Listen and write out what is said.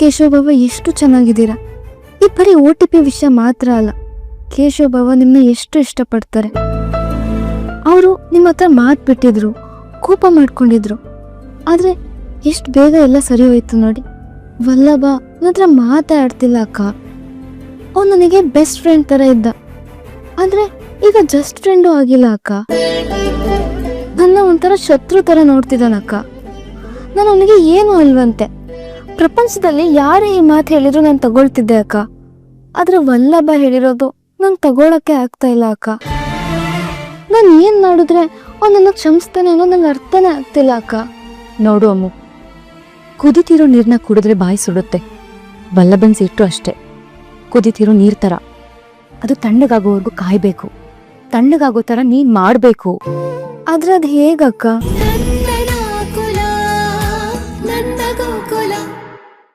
ಕೇಶವ್ ಬಾವ ಎಷ್ಟು ಚೆನ್ನಾಗಿದ್ದೀರಾ. ಈ ಬರೀ OTP ವಿಷಯ ಮಾತ್ರ ಅಲ್ಲ, ಕೇಶವ್ ಬಾವ ನಿಮ್ಮನ್ನ ಎಷ್ಟು ಇಷ್ಟಪಡ್ತಾರೆ. ಅವರು ನಿಮ್ಮ ಹತ್ರ ಮಾತು ಬಿಟ್ಟಿದ್ರು, ಕೋಪ ಮಾಡ್ಕೊಂಡಿದ್ರು, ಆದ್ರೆ ಎಷ್ಟು ಬೇಗ ಎಲ್ಲ ಸರಿ ಹೋಯ್ತು ನೋಡಿ. ವಲ್ಲಭ ನನ್ನ ಹತ್ರ ಮಾತಾಡ್ತಿಲ್ಲ ಅಕ್ಕ. ಅವ್ನು ನನಗೆ ಬೆಸ್ಟ್ ಫ್ರೆಂಡ್ ತರ ಇದ್ದ, ಆದ್ರೆ ಈಗ ಜಸ್ಟ್ ಫ್ರೆಂಡು ಆಗಿಲ್ಲ ಅಕ್ಕ. ನನ್ನ ಒಂಥರ ಶತ್ರು ತರ ನೋಡ್ತಿದ್ದಾನಕ್ಕ. ನಾನು ಅವನಿಗೆ ಏನು ಅಲ್ವಂತೆ. ಪ್ರಪಂಚದಲ್ಲಿ ಯಾರೇ ಈ ಮಾತು ಹೇಳಿದ್ರು ನಾನು ತಗೊಳ್ತಿದ್ದೆ ಅಕ್ಕ, ಆದ್ರೆ ವಲ್ಲಭ ಹೇಳಿರೋದು ನಂಗೆ ತಗೊಳಕ್ಕೆ ಆಗ್ತಾ ಇಲ್ಲ ಅಕ್ಕ. ನಾನು ಏನ್ ಮಾಡಿದ್ರೆ ಅವ್ನು ನನ್ನ ಕ್ಷಮಿಸ್ತಾನೆ ಅನ್ನೋ ನಂಗೆ ಅರ್ಥನೇ ಆಗ್ತಿಲ್ಲ ಅಕ್ಕ. ನೋಡು ಅಮ್ಮು, ಕುದಿತಿರೋ ನೀರನ್ನ ಕುಡಿದ್ರೆ ಬಾಯಿ ಸುಡುತ್ತೆ. ವಲ್ಲಭನ್ ಸಿಟ್ಟು ಅಷ್ಟೆ, ಕುದಿತಿರೋ ನೀರ್ ತರ. ಅದು ತಣ್ಣಗಾಗೋವರೆಗೂ ಕಾಯ್ಬೇಕು. ತಣ್ಣಗಾಗೋ ತರ ನೀನ್ ಮಾಡ್ಬೇಕು. ಆದ್ರೆ ಅದು ಹೇಗಕ್ಕ?